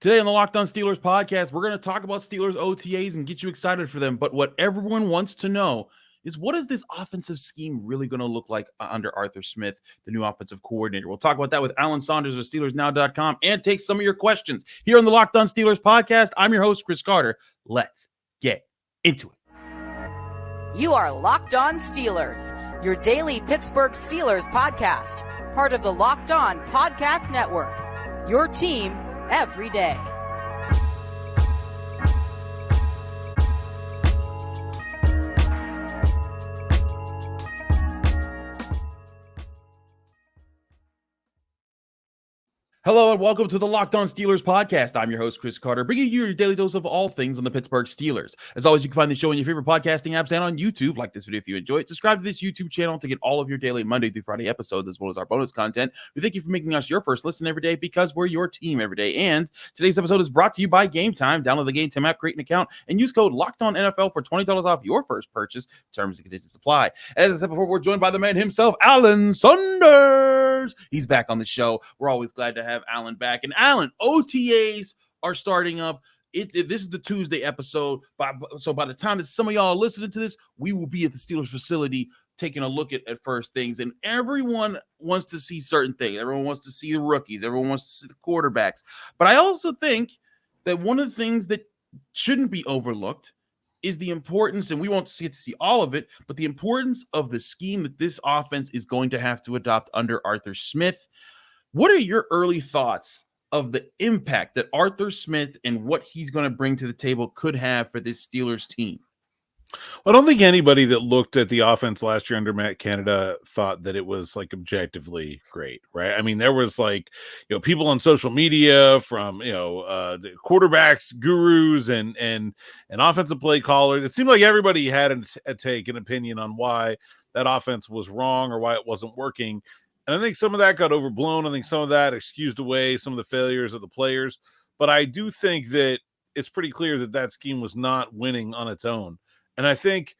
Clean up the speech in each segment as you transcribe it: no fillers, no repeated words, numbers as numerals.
Today on the Locked On Steelers podcast, we're going to talk about Steelers OTAs and get you excited for them. But what everyone wants to know is, what is this offensive scheme really going to look like under Arthur Smith, the new offensive coordinator? We'll talk about that with Alan Saunders of SteelersNow.com and take some of your questions here on the Locked On Steelers podcast. I'm your host, Chris Carter. Let's get into it. You are Locked On Steelers, your daily Pittsburgh Steelers podcast, part of the Locked On Podcast Network, your team every day. Hello and welcome to the Locked On Steelers podcast. I'm your host, Chris Carter, bringing you your daily dose of all things on the Pittsburgh Steelers. As always, you can find the show in your favorite podcasting apps and on YouTube. Like this video if you enjoy it. Subscribe to this YouTube channel to get all of your daily Monday through Friday episodes, as well as our bonus content. We thank you for making us your first listen every day, because we're your team every day. And today's episode is brought to you by Game Time. Download the Game Time app, create an account, and use code LOCKEDONNFL for $20 off your first purchase. Terms and conditions apply. As I said before, we're joined by the man himself, Alan Saunders. He's back on the show. We're always glad to have Alan back. And Alan, OTAs are starting up. This is the Tuesday episode. So by the time that some of y'all are listening to this, we will be at the Steelers facility taking a look at first things. And everyone wants to see certain things. Everyone wants to see the rookies. Everyone wants to see the quarterbacks. But I also think that one of the things that shouldn't be overlooked is the importance, and we won't get to see all of it, but the importance of the scheme that this offense is going to have to adopt under Arthur Smith. What are your early thoughts of the impact that Arthur Smith and what he's going to bring to the table could have for this Steelers team? Well, I don't think anybody that looked at the offense last year under Matt Canada thought that it was like objectively great, right? I mean, there was people on social media from, the quarterbacks, gurus and offensive play callers. It seemed like everybody had an opinion on why that offense was wrong or why it wasn't working. And I think some of that got overblown. I think some of that excused away some of the failures of the players. But I do think that it's pretty clear that that scheme was not winning on its own. And I think,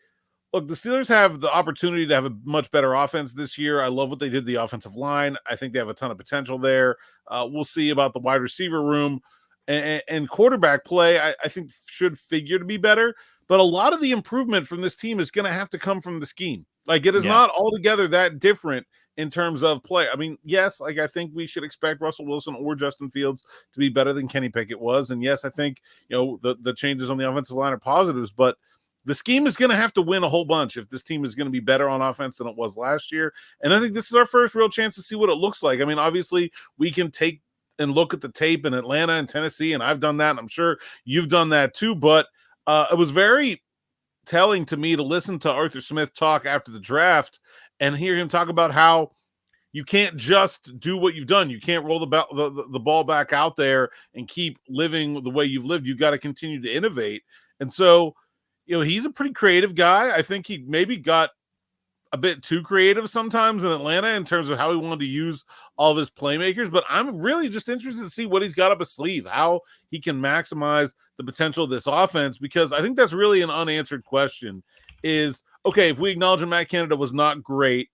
look, the Steelers have the opportunity to have a much better offense this year. I love what they did to the offensive line. I think they have a ton of potential there. We'll see about the wide receiver room. And quarterback play, I think, should figure to be better. But a lot of the improvement from this team is going to have to come from the scheme. Like, it is not altogether that different in terms of play. I mean, yes, I think we should expect Russell Wilson or Justin Fields to be better than Kenny Pickett was. And yes, I think, the changes on the offensive line are positives, but the scheme is going to have to win a whole bunch if this team is going to be better on offense than it was last year. And I think this is our first real chance to see what it looks like. I mean, obviously we can take and look at the tape in Atlanta and Tennessee, and I've done that, and I'm sure you've done that too, but it was very telling to me to listen to Arthur Smith talk after the draft and hear him talk about how you can't just do what you've done. You can't roll the ball back out there and keep living the way you've lived. You've got to continue to innovate. And so, he's a pretty creative guy. I think he maybe got a bit too creative sometimes in Atlanta in terms of how he wanted to use all of his playmakers, but I'm really just interested to see what he's got up his sleeve, how he can maximize the potential of this offense, because I think that's really an unanswered question is, okay, if we acknowledge that Matt Canada was not great,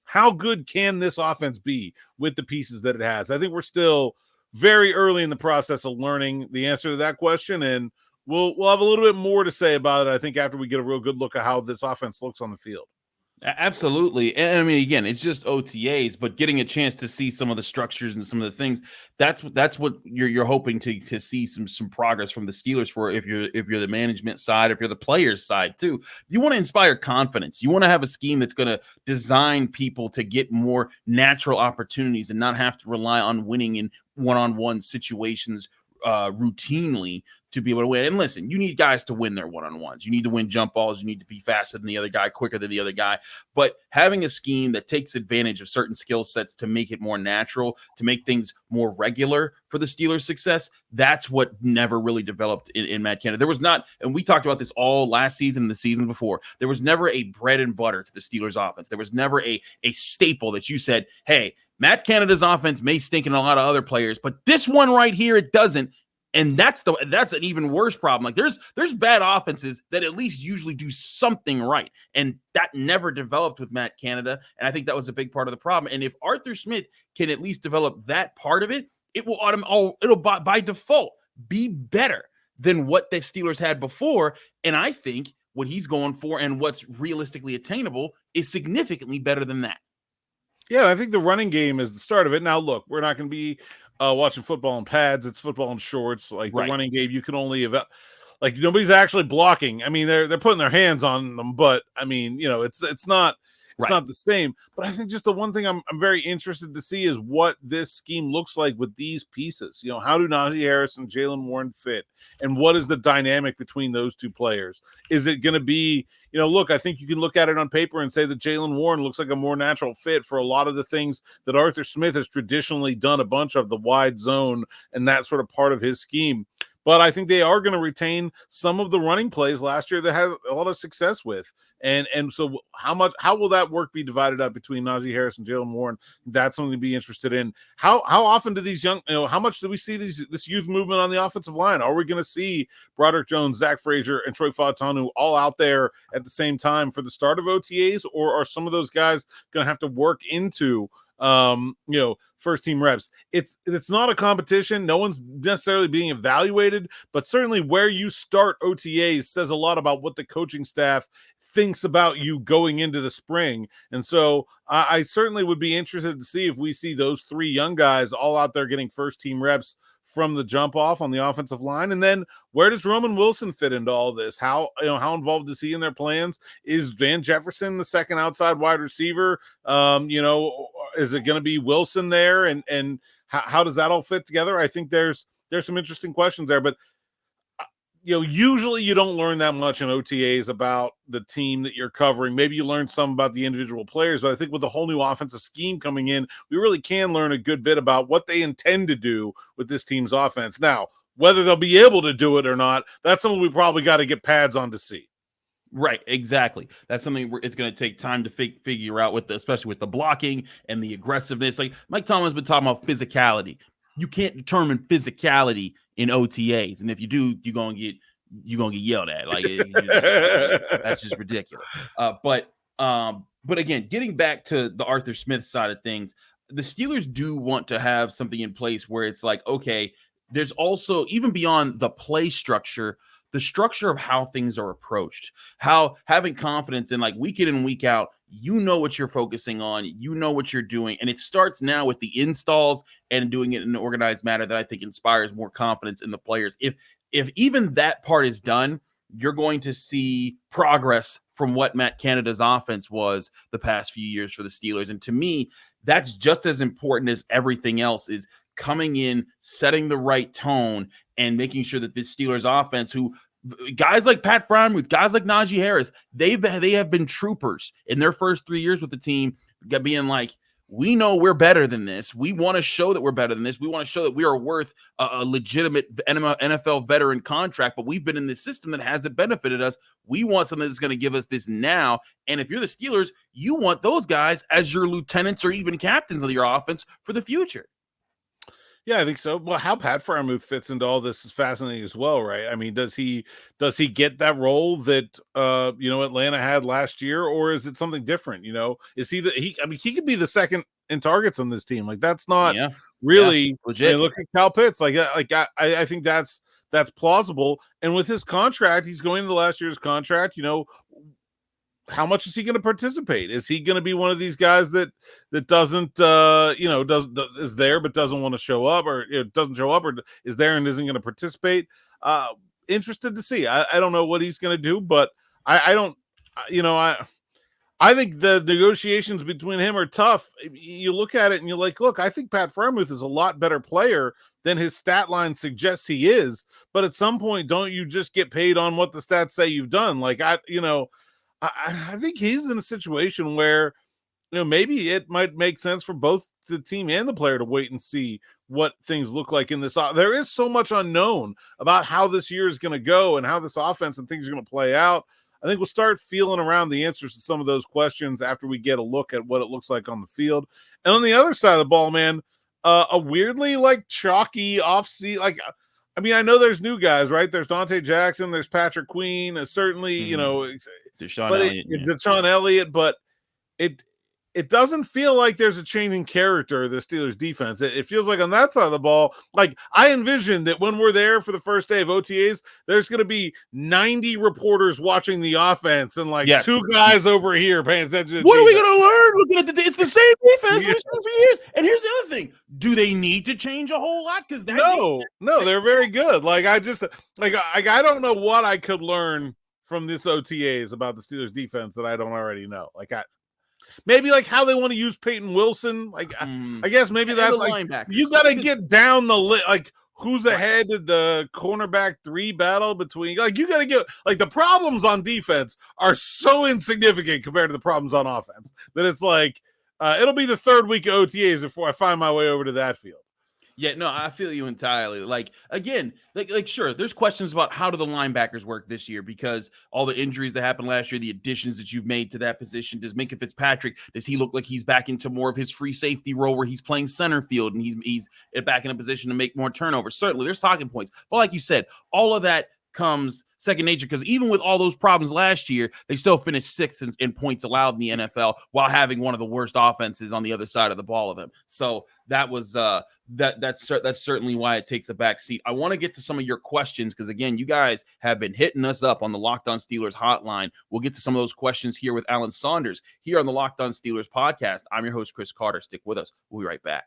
how good can this offense be with the pieces that it has? I think we're still very early in the process of learning the answer to that question, and we'll have a little bit more to say about it, I think, after we get a real good look at how this offense looks on the field. Absolutely. And I mean, again, it's just OTAs, but getting a chance to see some of the structures and some of the things, that's what you're hoping to see some progress from the Steelers for, if you're the management side, if you're the players side too. You want to inspire confidence. You want to have a scheme that's going to design people to get more natural opportunities and not have to rely on winning in one-on-one situations routinely to be able to win. And listen, you need guys to win their one-on-ones. You need to win jump balls. You need to be faster than the other guy, quicker than the other guy. But having a scheme that takes advantage of certain skill sets to make it more natural, to make things more regular for the Steelers' success, that's what never really developed in Matt Canada. There was not, and we talked about this all last season and the season before, there was never a bread and butter to the Steelers' offense. There was never a staple that you said, hey, Matt Canada's offense may stink in a lot of other players, but this one right here, it doesn't. And that's an even worse problem. Like there's bad offenses that at least usually do something right. And that never developed with Matt Canada. And I think that was a big part of the problem. And if Arthur Smith can at least develop that part of it, it will it'll by default be better than what the Steelers had before. And I think what he's going for and what's realistically attainable is significantly better than that. Yeah, I think the running game is the start of it. Now, look, we're not going to be watching football in pads. It's football in shorts. Like the running game, you can only like nobody's actually blocking. I mean, they're putting their hands on them, but I mean, it's not. It's not the same. But I think just the one thing I'm very interested to see is what this scheme looks like with these pieces. How do Najee Harris and Jaylen Warren fit? And what is the dynamic between those two players? Is it going to be, look, I think you can look at it on paper and say that Jaylen Warren looks like a more natural fit for a lot of the things that Arthur Smith has traditionally done a bunch of, the wide zone and that sort of part of his scheme. But I think they are going to retain some of the running plays last year that had a lot of success with. And so how will that work be divided up between Najee Harris and Jaylen Warren? That's something to be interested in. How often do these how much do we see this youth movement on the offensive line? Are we going to see Broderick Jones, Zach Frazier, and Troy Fautanu all out there at the same time for the start of OTAs? Or are some of those guys going to have to work into first team reps? It's not a competition. No one's necessarily being evaluated, but certainly where you start OTAs says a lot about what the coaching staff thinks about you going into the spring. And so I certainly would be interested to see if we see those three young guys all out there getting first team reps from the jump off on the offensive line. And then where does Roman Wilson fit into all this? How involved is he in their plans? Is Van Jefferson the second outside wide receiver? Is it going to be Wilson there? And how does that all fit together? I think there's some interesting questions there, but usually you don't learn that much in OTAs about the team that you're covering. Maybe you learn some about the individual players, but I think with the whole new offensive scheme coming in, we really can learn a good bit about what they intend to do with this team's offense. Now, whether they'll be able to do it or not, that's something we probably got to get pads on to see. Right, exactly. That's something it's going to take time to figure out especially with the blocking and the aggressiveness. Like Mike Tomlin's been talking about physicality. You can't determine physicality in OTAs, and if you do, you're gonna get yelled at. Like that's just ridiculous. But again, getting back to the Arthur Smith side of things, the Steelers do want to have something in place where it's like, okay, there's also, even beyond the play structure, the structure of how things are approached, how having confidence in, like, week in and week out, what you're focusing on, what you're doing. And it starts now with the installs and doing it in an organized manner that I think inspires more confidence in the players. If even that part is done, you're going to see progress from what Matt Canada's offense was the past few years for the Steelers. And to me, that's just as important as everything else, is coming in, setting the right tone, and making sure that this Steelers offense, who guys like Pat Freiermuth, guys like Najee Harris, they have been troopers in their first 3 years with the team, being like, we know we're better than this. We want to show that we're better than this. We want to show that we are worth a legitimate NFL veteran contract, but we've been in this system that hasn't benefited us. We want something that's going to give us this now. And if you're the Steelers, you want those guys as your lieutenants or even captains of your offense for the future. Yeah, I think so. Well, how Pat Freiermuth fits into all this is fascinating as well, right? I mean, does he get that role that Atlanta had last year, or is it something different? Is he he could be the second in targets on this team. Like, that's not really legit. Look at Kyle Pitts. I think that's plausible. And with his contract, he's going into last year's contract. How much is he going to participate? Is he going to be one of these guys that doesn't is there but doesn't want to show up, or doesn't show up, or is there and isn't going to participate? Interested to see. I don't know what he's going to do, but I think the negotiations between him are tough. You look at it and you're like, look, I think Pat Freiermuth is a lot better player than his stat line suggests he is. But at some point, don't you just get paid on what the stats say you've done? Like, I think he's in a situation where, maybe it might make sense for both the team and the player to wait and see what things look like in this. There is so much unknown about how this year is going to go and how this offense and things are going to play out. I think we'll start feeling around the answers to some of those questions after we get a look at what it looks like on the field. And on the other side of the ball, man, a weirdly chalky offseason. I know there's new guys, right? There's Dante Jackson, there's Patrick Queen, certainly, Deshaun Elliott, but it doesn't feel like there's a change in character of the Steelers defense. It feels like on that side of the ball, like I envision that when we're there for the first day of OTAs, there's going to be 90 reporters watching the offense and like two guys over here paying attention to what are we going to learn? Looking at it's the same defense we've seen for years. And here's the other thing. Do they need to change a whole lot? Because no, they're very good. Like I don't know what I could learn from this OTAs about the Steelers defense that I don't already know. Maybe like how they want to use Peyton Wilson. Like I guess maybe that's like you got to get down the list. Like who's ahead of the cornerback 3 battle between? Like you got to get like the problems on defense are so insignificant compared to the problems on offense that it's like it'll be the third week of OTAs before I find my way over to that field. Yeah, no, I feel you entirely. Like, again, like sure, there's questions about how do the linebackers work this year because all the injuries that happened last year, the additions that you've made to that position. Does Minkah Fitzpatrick, does he look like he's back into more of his free safety role where he's playing center field and he's back in a position to make more turnovers? Certainly, there's talking points. But like you said, all of that comes second nature because even with all those problems last year, they still finished 6th in points allowed in the NFL while having one of the worst offenses on the other side of the ball of them. So that was that's certainly why it takes a back seat. I want to get to some of your questions because again, you guys have been hitting us up on the Locked On Steelers hotline. We'll get to some of those questions here with Alan Saunders here on the Locked On Steelers podcast. I'm your host, Chris Carter. Stick with us. We'll be right back.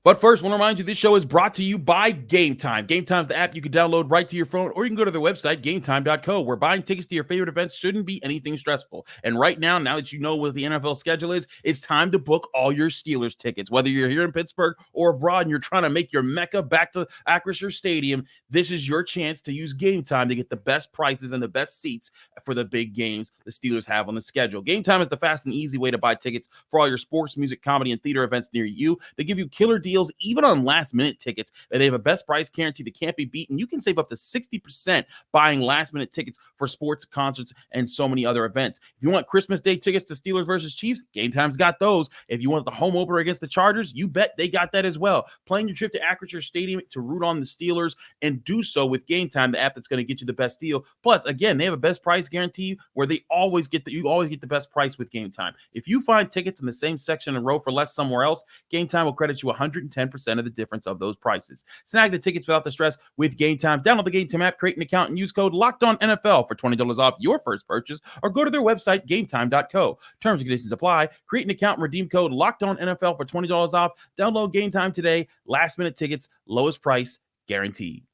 But first, I want to remind you this show is brought to you by Game Time. Game Time is the app you can download right to your phone, or you can go to their website, gametime.co, where buying tickets to your favorite events shouldn't be anything stressful. And right now that you know what the NFL schedule is, it's time to book all your Steelers tickets. Whether you're here in Pittsburgh or abroad and you're trying to make your Mecca back to Acrisure Stadium, this is your chance to use Game Time to get the best prices and the best seats for the big games the Steelers have on the schedule. Game Time is the fast and easy way to buy tickets for all your sports, music, comedy, and theater events near you. They give you killer deals even on last-minute tickets. They have a best price guarantee that can't be beaten. You can save up to 60% buying last-minute tickets for sports, concerts, and so many other events. If you want Christmas Day tickets to Steelers versus Chiefs, Game Time's got those. If you want the home opener against the Chargers, you bet they got that as well. Plan your trip to Acrisure Stadium to root on the Steelers and do so with Game Time, the app that's going to get you the best deal. Plus, again, they have a best price guarantee where you always get the best price with Game Time. If you find tickets in the same section in a row for less somewhere else, Game Time will credit you 110% of the difference of those prices. Snag the tickets without the stress with Game Time. Download the Game Time app, create an account, and use code LOCKEDONNFL for $20 off your first purchase, or go to their website, gametime.co. Terms and conditions apply. Create an account and redeem code LOCKEDONNFL for $20 off. Download Game Time today. Last minute tickets, lowest price guaranteed.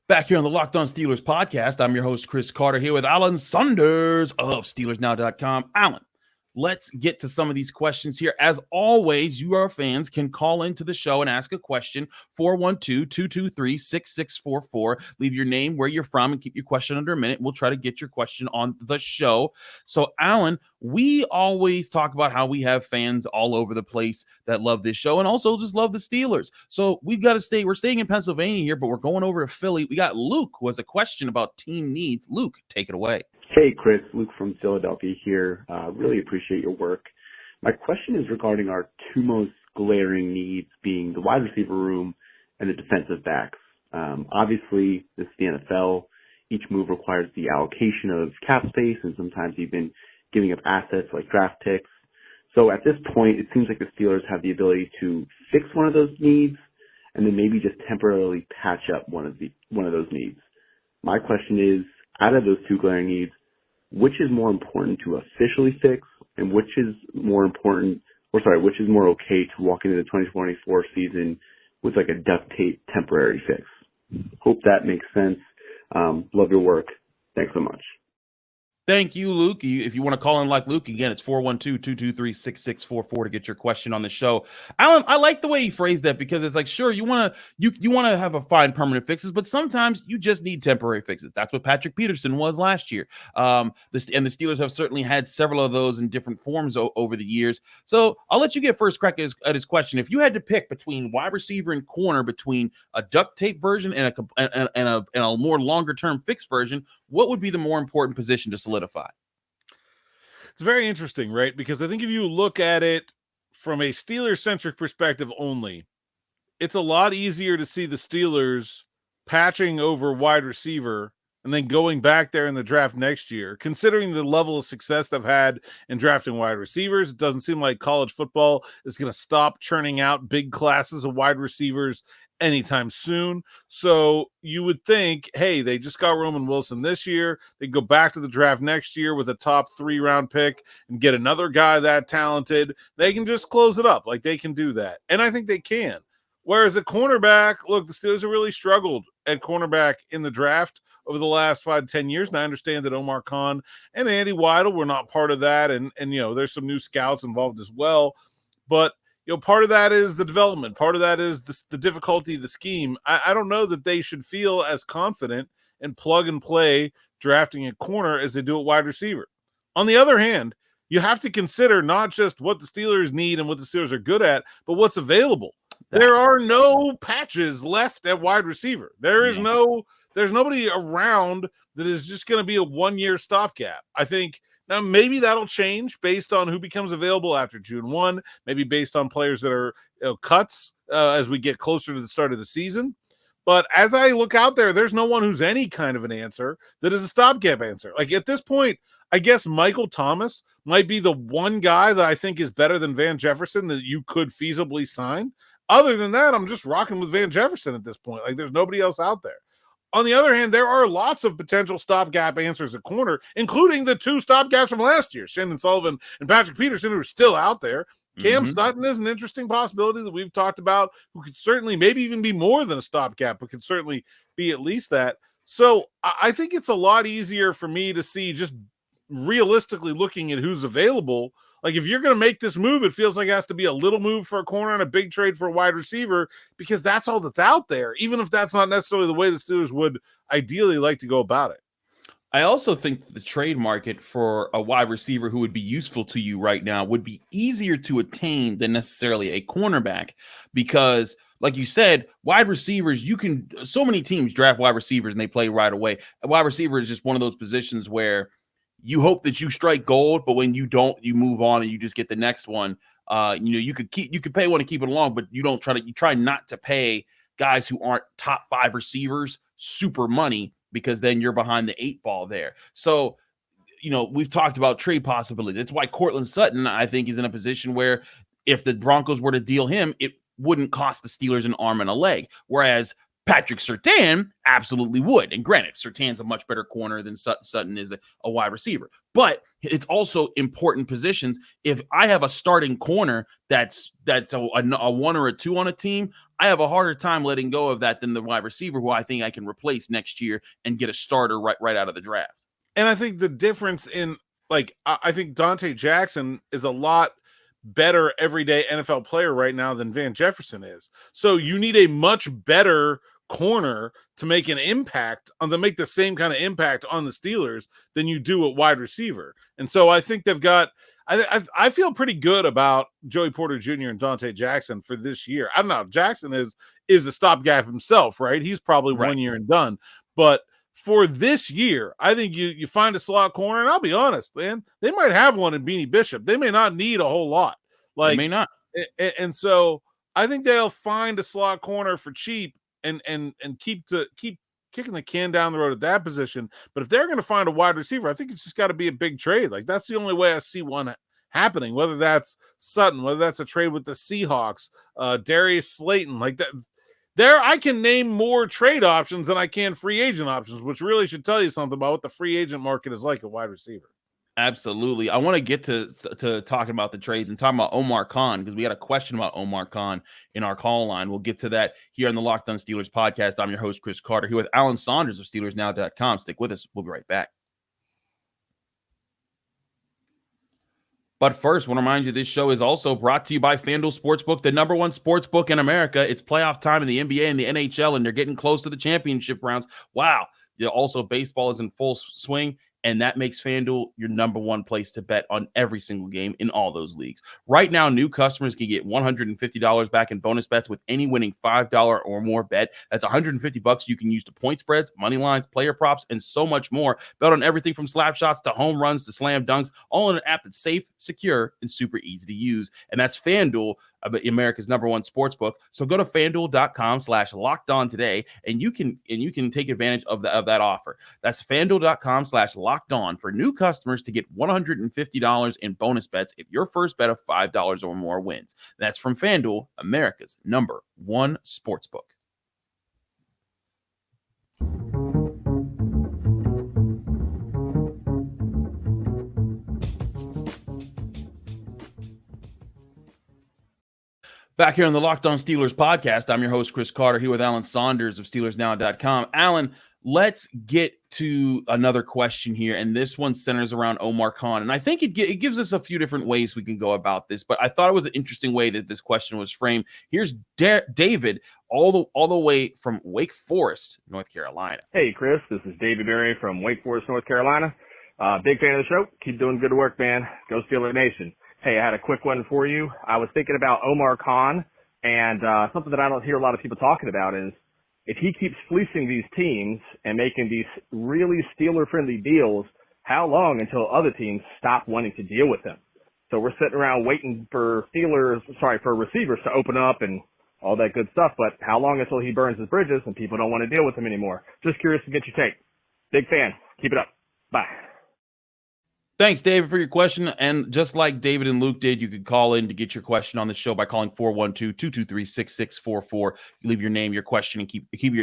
Back here on the Locked On Steelers podcast, I'm your host, Chris Carter, here with Alan Saunders of SteelersNow.com. Alan, let's get to some of these questions here. As always, you, our fans, can call into the show and ask a question, 412-223-6644. Leave your name, where you're from, and keep your question under a minute. We'll try to get your question on the show. So, Alan, we always talk about how we have fans all over the place that love this show and also just love the Steelers. So we're staying in Pennsylvania here, but we're going over to Philly. We got Luke, who has a question about team needs. Luke, take it away. Hey, Chris. Luke from Philadelphia here. Really appreciate your work. My question is regarding our two most glaring needs being the wide receiver room and the defensive backs. Obviously, this is the NFL. Each move requires the allocation of cap space and sometimes even giving up assets like draft picks. So at this point, it seems like the Steelers have the ability to fix one of those needs and then maybe just temporarily patch up one of those needs. My question is, out of those two glaring needs, which is more important to officially fix and which is more okay to walk into the 2024 season with like a duct tape temporary fix? Hope that makes sense. Love your work. Thanks so much. Thank you, Luke. If you want to call in like Luke, again, it's 412-223-6644 to get your question on the show. Alan, I like the way you phrased that because it's like, sure, you want to have a find permanent fixes, but sometimes you just need temporary fixes. That's what Patrick Peterson was last year. And the Steelers have certainly had several of those in different forms over the years. So I'll let you get first crack at his question. If you had to pick between wide receiver and corner, between a duct tape version and a more longer term fixed version, what would be the more important position to solidify? It's very interesting, right? Because I think if you look at it from a Steelers-centric perspective only, it's a lot easier to see the Steelers patching over wide receiver and then going back there in the draft next year, considering the level of success they've had in drafting wide receivers. It doesn't seem like college football is going to stop churning out big classes of wide receivers anytime soon. So you would think, hey, they just got Roman Wilson this year. They go back to the draft next year with a top 3-round pick and get another guy that talented. They can just close it up. Like, they can do that. And I think they can. Whereas at cornerback, look, the Steelers have really struggled at cornerback in the draft over the last 5 to 10 years. And I understand that Omar Khan and Andy Weidel were not part of that. And there's some new scouts involved as well. But, part of that is the development. Part of that is the difficulty of the scheme. I don't know that they should feel as confident in plug and play drafting a corner as they do at wide receiver. On the other hand, you have to consider not just what the Steelers need and what the Steelers are good at, but what's available. There are no patches left at wide receiver. There's nobody around that is just going to be a 1-year stopgap. I think now maybe that'll change based on who becomes available after June 1, maybe based on players that are cuts as we get closer to the start of the season. But as I look out there, there's no one who's any kind of an answer that is a stopgap answer. Like, at this point, I guess Michael Thomas might be the one guy that I think is better than Van Jefferson that you could feasibly sign. Other than that, I'm just rocking with Van Jefferson at this point. Like, there's nobody else out there. On the other hand, there are lots of potential stopgap answers at corner, including the 2 stopgaps from last year, Shannon Sullivan and Patrick Peterson, who are still out there. Cam Sutton is an interesting possibility that we've talked about, who could certainly maybe even be more than a stopgap, but could certainly be at least that. So I think it's a lot easier for me to see, just realistically looking at who's available. Like, if you're going to make this move, it feels like it has to be a little move for a corner and a big trade for a wide receiver, because that's all that's out there, even if that's not necessarily the way the Steelers would ideally like to go about it. I also think the trade market for a wide receiver who would be useful to you right now would be easier to attain than necessarily a cornerback, because, like you said, wide receivers, so many teams draft wide receivers and they play right away. A wide receiver is just one of those positions where you hope that you strike gold, but when you don't, you move on and you just get the next one. You could pay one to keep it along, but you try not to pay guys who aren't top 5 receivers super money, because then you're behind the 8 ball there. So, we've talked about trade possibilities. That's why Cortland Sutton, I think, is in a position where if the Broncos were to deal him, it wouldn't cost the Steelers an arm and a leg. Whereas Patrick Surtain absolutely would. And granted, Surtain's a much better corner than Sutton is a wide receiver. But it's also important positions. If I have a starting corner that's a 1 or a 2 on a team, I have a harder time letting go of that than the wide receiver, who I think I can replace next year and get a starter right out of the draft. And I think the difference in, like, I think Dante Jackson is a lot better everyday NFL player right now than Van Jefferson is. So you need a much better corner to make make the same kind of impact on the Steelers than you do at wide receiver. And so I think they've got, I feel pretty good about Joey Porter Jr. and Dante Jackson for this year. I don't know. Jackson is a stopgap himself, right? He's probably 1 year and done. But for this year, I think you find a slot corner, and I'll be honest, man, they might have one in Beanie Bishop. They may not need a whole lot. Like, they may not. And so I think they'll find a slot corner for cheap and keep kicking the can down the road at that position. But if they're going to find a wide receiver, I think it's just got to be a big trade. Like, that's the only way I see one happening, whether that's Sutton, whether that's a trade with the Seahawks, Darius Slayton, like that. There, I can name more trade options than I can free agent options, which really should tell you something about what the free agent market is like at wide receiver. Absolutely. I want to get to talking about the trades and talking about Omar Khan, because we got a question about Omar Khan in our call line. We'll get to that here on the Locked On Steelers podcast. I'm your host, Chris Carter, here with Alan Saunders of SteelersNow.com. Stick with us. We'll be right back. But first, I want to remind you this show is also brought to you by FanDuel Sportsbook, the #1 sportsbook in America. It's playoff time in the NBA and the NHL, and they're getting close to the championship rounds. Wow. Also, baseball is in full swing, And that makes FanDuel your number one place to bet on every single game in all those leagues. Right now, new customers can get $150 back in bonus bets with any winning $5 or more bet. That's $150 you can use to point spreads, money lines, player props, and so much more. Bet on everything from slap shots to home runs to slam dunks, all in an app that's safe, secure, and super easy to use. And that's FanDuel, America's number one sports book. So go to FanDuel.com/lockedon today, and you can take advantage of that offer. That's FanDuel.com/lockedon for new customers to get $150 in bonus bets if your first bet of $5 or more wins. That's from FanDuel, America's number one sports book. Back here on the Locked On Steelers podcast, I'm your host, Chris Carter, here with Alan Saunders of SteelersNow.com. Alan, let's get to another question here, and this one centers around Omar Khan. And I think it gives us a few different ways we can go about this, but I thought it was an interesting way that this question was framed. Here's David, all the way from Wake Forest, North Carolina. Hey, Chris, this is David Berry from Wake Forest, North Carolina. Big fan of the show. Keep doing good work, man. Go Steeler Nation. Hey, I had a quick one for you. I was thinking about Omar Khan, and something that I don't hear a lot of people talking about is if he keeps fleecing these teams and making these really Steeler-friendly deals, how long until other teams stop wanting to deal with him? So we're sitting around waiting for for receivers to open up and all that good stuff, but how long until he burns his bridges and people don't want to deal with him anymore? Just curious to get your take. Big fan. Keep it up. Bye. Thanks, David, for your question. And just like David and Luke did, you could call in to get your question on the show by calling 412-223-6644. You leave your name, your question, and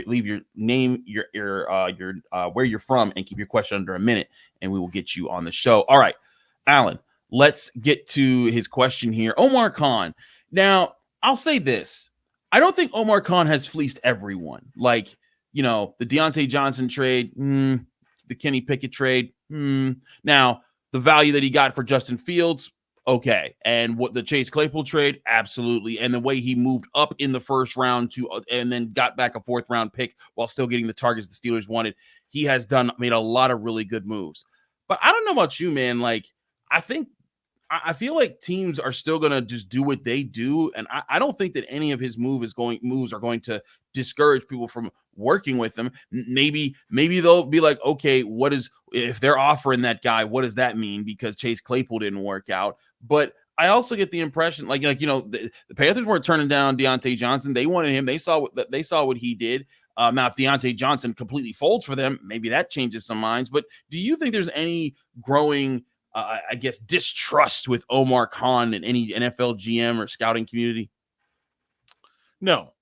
leave your name, your where you're from, and keep your question under a minute, and we will get you on the show. All right, Alan, let's get to his question here. Omar Khan. Now, I'll say this. I don't think Omar Khan has fleeced everyone. Like, the Deontay Johnson trade, the Kenny Pickett trade, Now, the value that he got for Justin Fields, okay. And what the Chase Claypool trade, absolutely. And the way he moved up in the first round and then got back a fourth round pick while still getting the targets the Steelers wanted. He has made a lot of really good moves. But I don't know about you, man. Like, I feel like teams are still going to just do what they do. And I don't think that any of his moves are going to discourage people from working with them. Maybe they'll be like, okay, if they're offering that guy, what does that mean? Because Chase Claypool didn't work out. But I also get the impression the Panthers weren't turning down Deontay Johnson. They wanted him. They saw what he did. Now, if Deontay Johnson completely folds for them, maybe that changes some minds. But do you think there's any growing distrust with Omar Khan in any NFL GM or scouting community? No.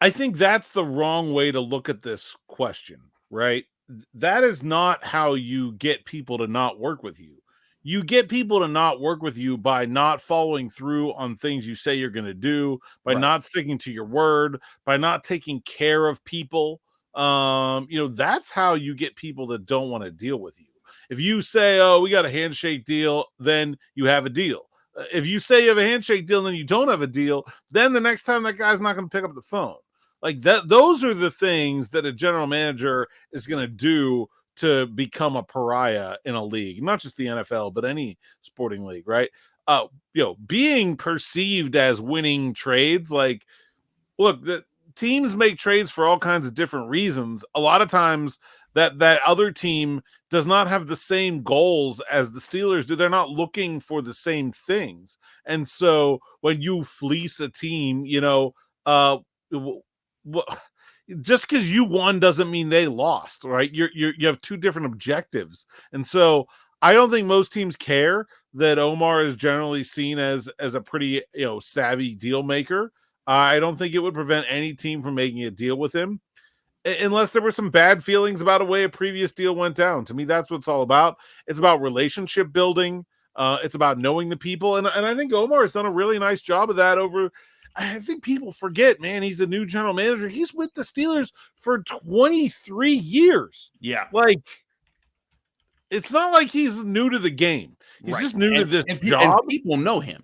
I think that's the wrong way to look at this question, right? That is not how you get people to not work with you. You get people to not work with you by not following through on things you say you're going to do, by not sticking to your word, by not taking care of people. That's how you get people that don't want to deal with you. If you say, oh, we got a handshake deal, then you have a deal. If you say you have a handshake deal and then you don't have a deal, then the next time that guy's not going to pick up the phone. Like that, those are the things that a general manager is going to do to become a pariah in a league, not just the NFL, but any sporting league, right? Being perceived as winning trades, like, look, the teams make trades for all kinds of different reasons. A lot of times that other team does not have the same goals as the Steelers do. They're not looking for the same things. And so when you fleece a team, just because you won doesn't mean they lost, right? You have two different objectives. And so I don't think most teams care that Omar is generally seen as a pretty, savvy deal maker. I don't think it would prevent any team from making a deal with him unless there were some bad feelings about a way a previous deal went down. To me, that's what it's all about. It's about relationship building. It's about knowing the people. And I think Omar has done a really nice job of that I think people forget, man, he's a new general manager. He's with the Steelers for 23 years. Yeah. Like, it's not like he's new to the game. He's just new to this job. And people know him.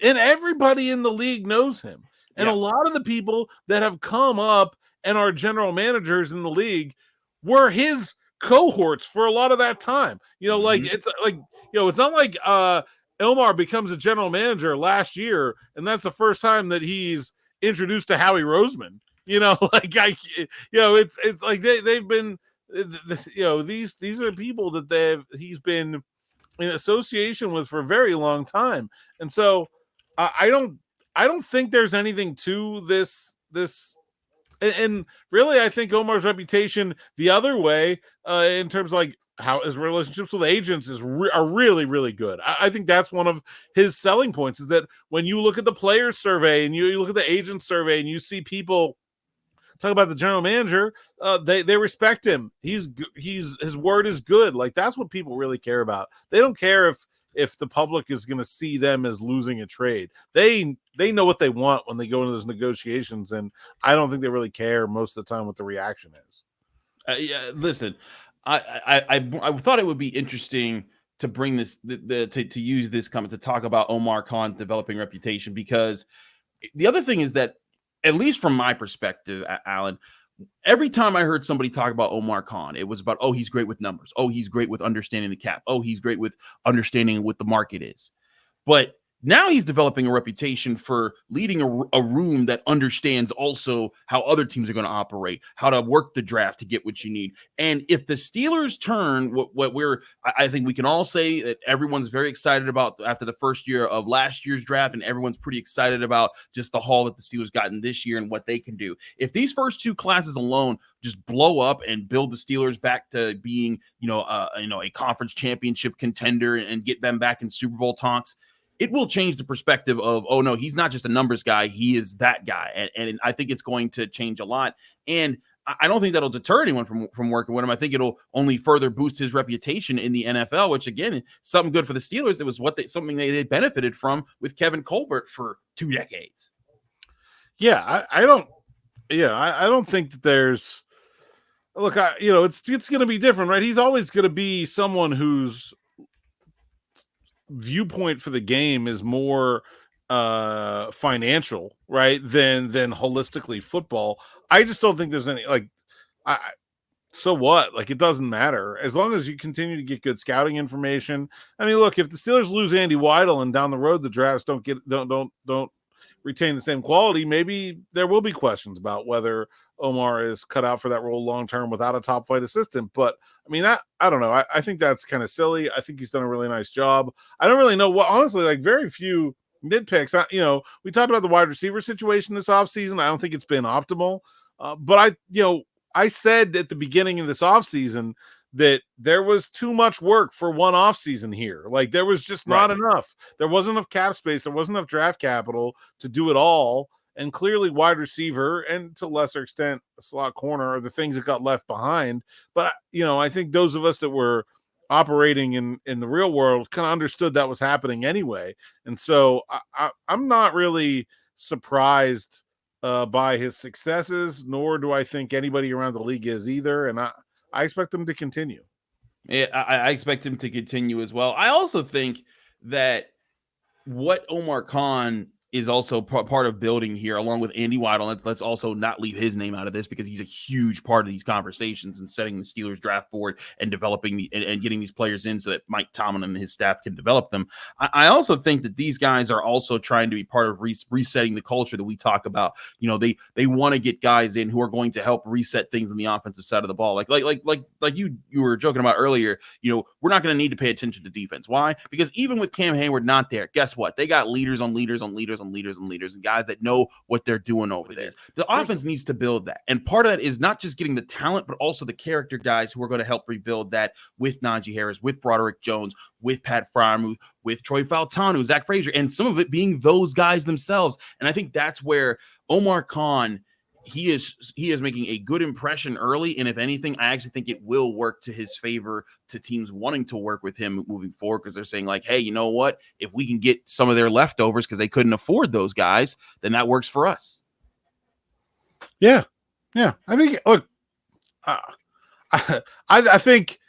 And everybody in the league knows him. And a lot of the people that have come up and are general managers in the league were his cohorts for a lot of that time. Like it's like, it's not like Omar becomes a general manager last year and that's the first time that he's introduced to Howie Roseman. It's like they've been, these are people that he's been in association with for a very long time. And so I don't think there's anything to this. And really, I think Omar's reputation the other way, in terms of like how his relationships with agents are really, really good. I think that's one of his selling points, is that when you look at the players survey and you look at the agent survey and you see people talk about the general manager, they respect him. His word is good. Like, that's what people really care about. They don't care if the public is going to see them as losing a trade. They know what they want when they go into those negotiations, and I don't think they really care most of the time what the reaction is. Yeah, listen, I thought it would be interesting to bring this to use this comment to talk about Omar Khan's developing reputation, because the other thing is that, at least from my perspective, Alan, every time I heard somebody talk about Omar Khan, it was about, oh, he's great with numbers. Oh, he's great with understanding the cap. Oh, he's great with understanding what the market is. But now he's developing a reputation for leading a room that understands also how other teams are going to operate, how to work the draft to get what you need. And if the Steelers turn I think we can all say that everyone's very excited about after the first year of last year's draft, and everyone's pretty excited about just the haul that the Steelers gotten this year and what they can do. If these first two classes alone just blow up and build the Steelers back to being, a conference championship contender and get them back in Super Bowl talks, it will change the perspective of, oh no, he's not just a numbers guy, he is that guy. And I think it's going to change a lot. And I don't think that'll deter anyone from working with him. I think it'll only further boost his reputation in the NFL, which again, something good for the Steelers. It was something they benefited from with Kevin Colbert for 2 decades. Yeah, I don't think that there's, look, it's going to be different, right? He's always going to be someone who's viewpoint for the game is more financial, right, than holistically football. I just don't think there's any, so what? Like, it doesn't matter as long as you continue to get good scouting information. I mean, look, if the Steelers lose Andy Weidel and down the road the drafts don't retain the same quality, maybe there will be questions about whether Omar is cut out for that role long term without a top flight assistant. But I mean, I don't know. I think that's kind of silly. I think he's done a really nice job. I don't really know what, honestly, like, very few nitpicks. We talked about the wide receiver situation this offseason. I don't think it's been optimal. But I said at the beginning of this offseason that there was too much work for one offseason here. Like, there was just not enough. There wasn't enough cap space. There wasn't enough draft capital to do it all. And clearly wide receiver and to a lesser extent a slot corner are the things that got left behind. But, I think those of us that were operating in the real world kind of understood that was happening anyway. And so I'm not really surprised by his successes, nor do I think anybody around the league is either. And I expect him to continue. Yeah, I expect him to continue as well. I also think that what Omar Khan is also part of building here, along with Andy Weidel. Let's also not leave his name out of this, because he's a huge part of these conversations and setting the Steelers draft board and developing and getting these players in so that Mike Tomlin and his staff can develop them. I also think that these guys are also trying to be part of resetting the culture that we talk about. They want to get guys in who are going to help reset things on the offensive side of the ball. Like you were joking about earlier, we're not going to need to pay attention to defense. Why? Because even with Cam Hayward not there, guess what? They got leaders on leaders on leaders on leaders and leaders and guys that know what they're doing over there. The offense needs to build that. And part of that is not just getting the talent, but also the character guys who are going to help rebuild that with Najee Harris, with Broderick Jones, with Pat Freiermuth, with Troy Fautanu, Zach Frazier, and some of it being those guys themselves. And I think that's where Omar Khan, he is making a good impression early, and if anything, I actually think it will work to his favor to teams wanting to work with him moving forward, because they're saying like, hey, you know what? If we can get some of their leftovers because they couldn't afford those guys, then that works for us. Yeah. I think. Look, I think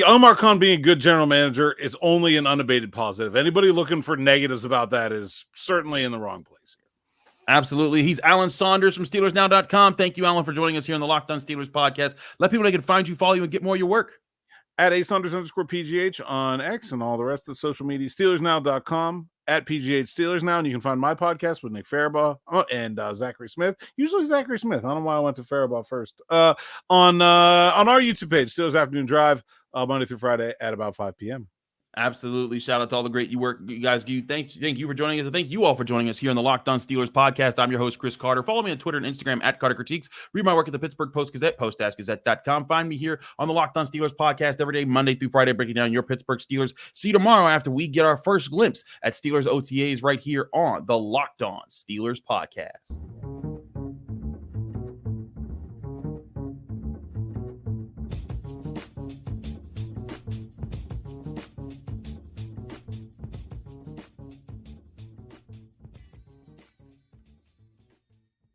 Omar Khan being a good general manager is only an unabated positive. Anybody looking for negatives about that is certainly in the wrong place. Absolutely. He's Alan Saunders from SteelersNow.com. Thank you, Alan, for joining us here on the Locked On Steelers podcast. Let people know they can find you, follow you, and get more of your work. At @Saunders_PGH on X and all the rest of the social media. SteelersNow.com, at PGH Steelers Now. And you can find my podcast with Nick Farabaugh and Zachary Smith. Usually Zachary Smith. I don't know why I went to Farabaugh first. On our YouTube page, Steelers Afternoon Drive, Monday through Friday at about 5 p.m. Absolutely. Shout out to all the great work you guys do. Thank you for joining us. And thank you all for joining us here on the Locked On Steelers podcast. I'm your host, Chris Carter. Follow me on Twitter and Instagram at Carter Critiques. Read my work at the Pittsburgh Post-Gazette, post-gazette.com. Find me here on the Locked On Steelers podcast every day, Monday through Friday, breaking down your Pittsburgh Steelers. See you tomorrow after we get our first glimpse at Steelers OTAs right here on the Locked On Steelers podcast.